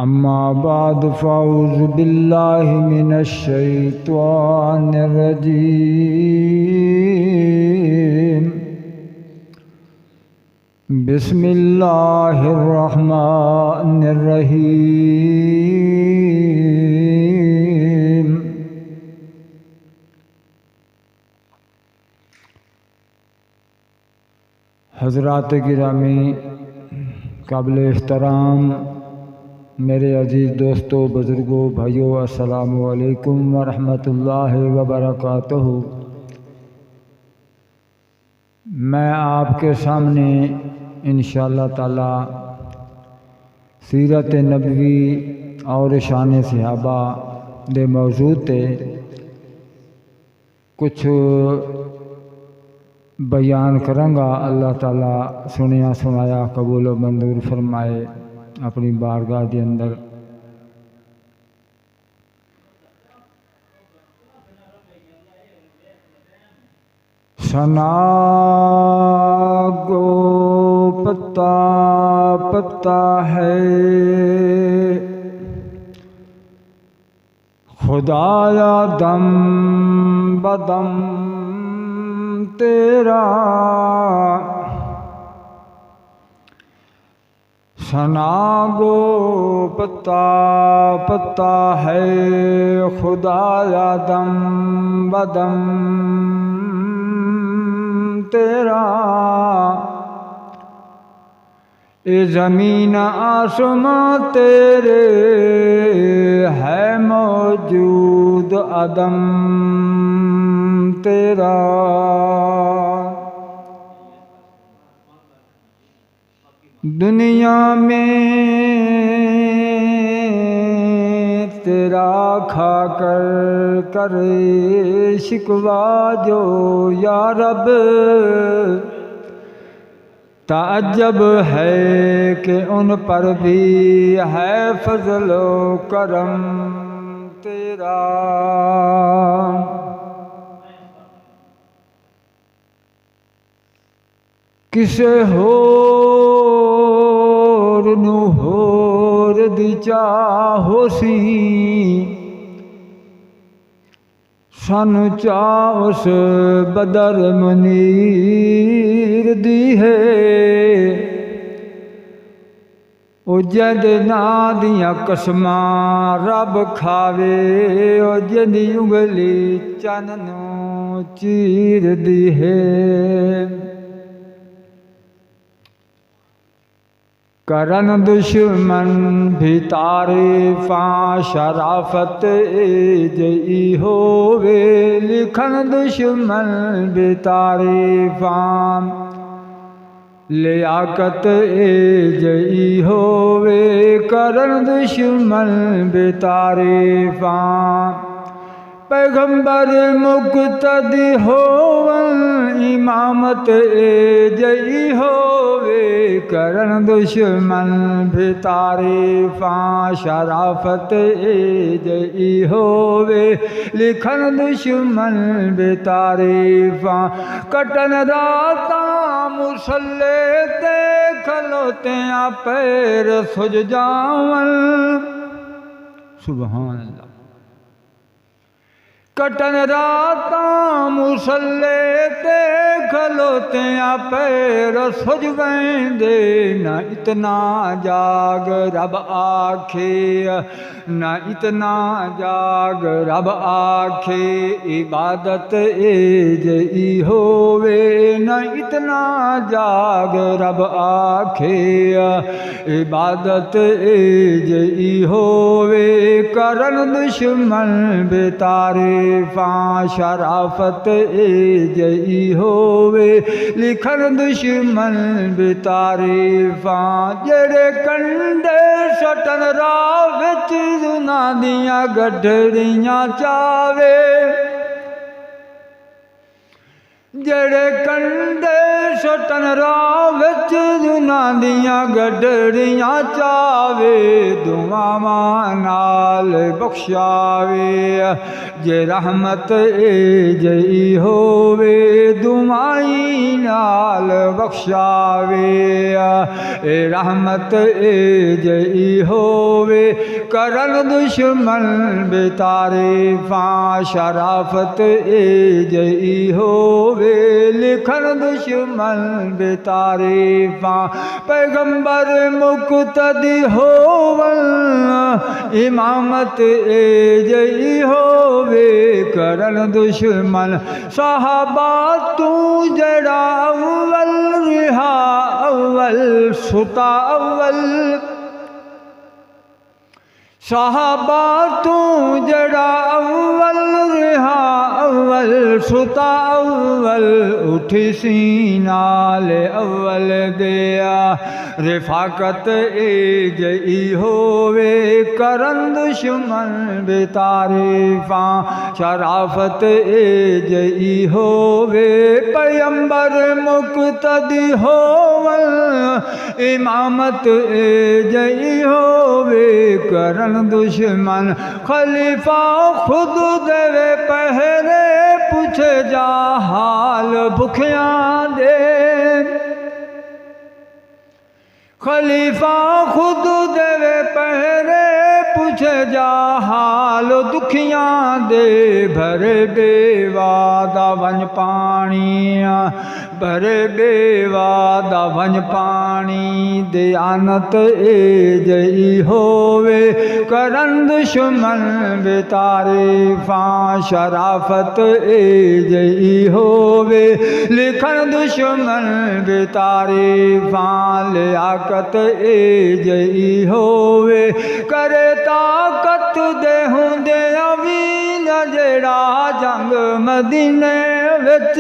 अम्मा बाद फ़ाऊज़ु बिल्लाहि मिनश्शैत्वानिर्रजीम। बिस्मिल्लाहिर्रहमानिर्रहीम। हज़रात गिरामी काबिल एहतराम मेरे अज़ीज़ दोस्तों, बुज़ुर्गों, भाइयों, अस्सलामु अलैकुम वरहमतुल्लाहि वबरकातुहू। मैं आपके सामने इंशाअल्लाह ताला सीरत नबवी और शान सहाबा दे मौजूद ते कुछ बयान करांगा। अल्लाह ताला सुनिया सुनाया कबूल व मंजूर फरमाए अपनी बारगाह के अंदर। सना गो पत्ता पत्ता है खुदाया दम बदम तेरा। सना गो पत्ता पत्ता है खुदाया दम बदम तेरा। ए ज़मीन आसमां तेरे है मौजूद अदम तेरा। दुनिया में तेरा खाकर करे शिकवा जो या रब। ताज्जुब है कि उन पर भी है फजलो करम तेरा। किसे होर नू होर दी चाहोसी सानू चाह उस बदर मुनीर दी है। ओ जद ना दियां कसमां रब खावे ओ जदी उंगली चन नू चीर दी है। करन दुश्मन भी तारीफां शराफत जई होवे। लिखन दुश्मन भी तारीफां लियाकत जई होवे। करन दुश्मन भी तारीफां पैगंबर मुक़्तदी होवन इमामत जई होवे। करन दुश्मन भी तारीफां शराफत जई होवे। लिखन दुश्मन भी तारीफां कटन रातां मुसल्ले ते खलोतियां पैर सुज जावन। सुभान अल्लाह। कटन रातां मुसल्ले ते खलोतियां पैर सुज वेंदे। न इतना जाग रब आखे न इतना जाग रब आखे इबादत जई होवे। न इतना जाग रब आखे इबादत जई होवे। करन दुश्मन बेतारीफां शराफत जई होवे। लिखन दुश्मन बेतारीफां जेड़े कंडे सटन राह विच जुना दियां गडरियां चावे। जेड़े कंडे सुटन राह विच जुना दियां गडरियां चावे दुआवां नाल बख्शावे जे रहमत ए जई होवे दुआई नाल बख्शावे ए रहमत ए जई होवे करन दुश्मन बेतारीफां शराफत ए जई होवे लिखन दुश्मन बेतारीफां पैगंबर मुक़्तदी होवन इमामत ए जई होवे करन दुश्मन सहाबा तू जड़ा अव्वल रिहा अव्वल सुता अव्वल सहाबा तू जड़ा अव्वल रिहा अव्वल सुता अव्वल उठी सीनाल अव्वल दिया रिफाकत ए जई होवे करन दुश्मन बेतारीफां शराफत ए जई होवे पैगंबर मुक़्तदी होवन इमामत ए जई होवे करन दुश्मन खलीफा खुद देवे पहरे पूछे जा हाल भुखियां दे खलीफा खुद देवे पहरे पूछे जा हाल दुखियां दे भरे बेवादा वन पानी भरे बेवादा वन पानी दयानत ए जई होवे करन दुश्मन बेतारीफां शराफत ए जई होवे लिखन दुश्मन बेतारीफां लियाकत ए जई होवे करे ताकत दे हुंदे अवी न जेड़ा जंग मदीने विच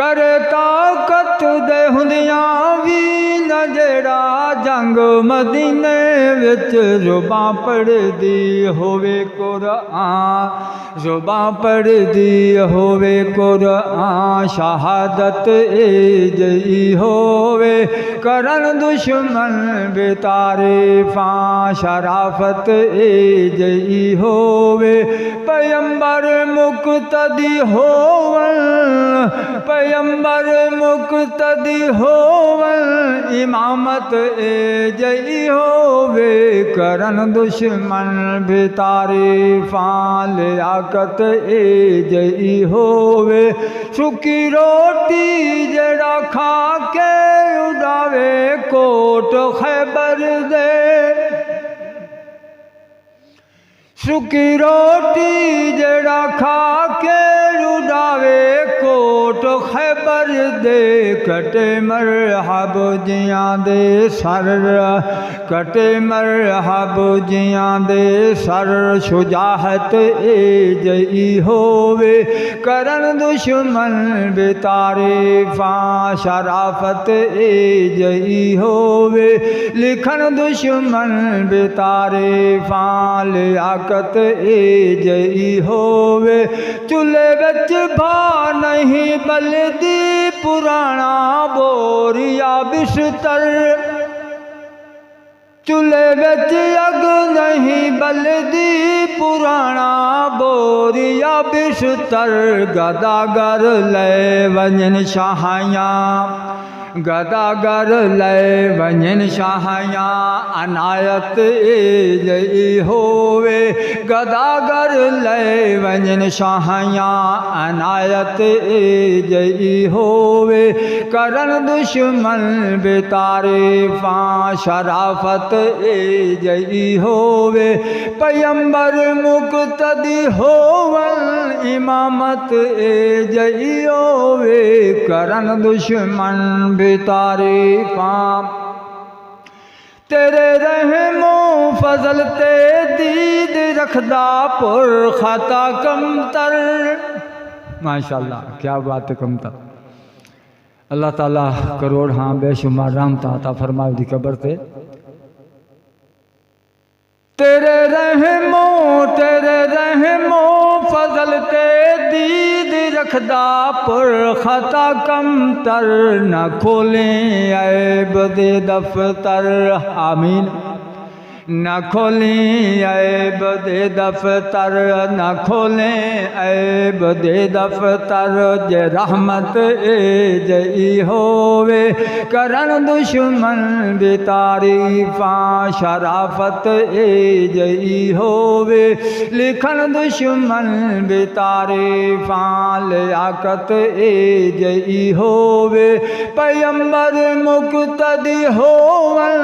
करे ताकत दे हुंदियां वी न जेड़ा जंग मदीने विच ज़ुबां पढ़दी होवे कुरान ज़ुबां पढ़दी होवे कुरान शहादत ए जई होवे करन दुश्मन बेतारीफां शराफत ए जई होवे पैगंबर मुक़्तदी होवन पैगंबर मुक़्तदी होवन इमामत ए जई होवे करन दुश्मन बेतारीफां लियाकत ए जई होवे सुकी रोटी जड़ा खा के उड़ावे कोट खैबर दे सुकी रोटी जड़ा खा के उड़ावे कोट खैबर दे कटे मरहब जियां दे सर कटे मरहब जियां दे सर शुजाहत ए जई होवे करन दुश्मन बेतारीफां शराफत ए जई होवे लिखन दुश्मन बेतारीफां लियाकत ए जई होवे चूल्हे विच भा नहीं बलदी पुराना बोरिया बिस्तर चूल्हे विच अग नहीं बलदी पुराना बोरिया बिस्तर गदागर ले वंजन शाहियां गदागर ले वंजन शाहियां अनायत ए जई होवे गदागर ले वंजन शाहियां अनायत ए जई होवे करन दुश्मन बेतारीफां शराफत ए जई होवे पैगंबर मुक़्तदी होवन इमामत ए जई होवे करन दुश्मन बेतारीफां तेरे रहमो फजल ते दीद रखदा पुर खाता कमतर माशाअल्लाह क्या बात है कमतर अल्लाह ताला करोड़ हाँ बेशुमार रहमत अता फरमाए दी कबर ते तेरे रहमो फजल ते दीद रखदा पुर खता कम तर न खोलें ऐब दे दफ्तर आमीन न खोलें ऐब दे दफ्तर न खोलें ऐब दे दफ्तर जे रहमत ए जई होवे करन दुश्मन बे तारीफा शराफत ए जई होवे लिखन दुश्मन बे तारीफा लियाकत ए जई होवे पैगंबर मुक्तदी होवन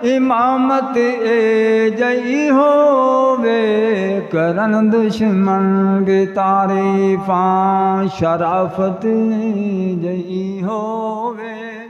इमामत ए जई होवे करन दुश्मन बे तारीफा शराफत ए जई होवे।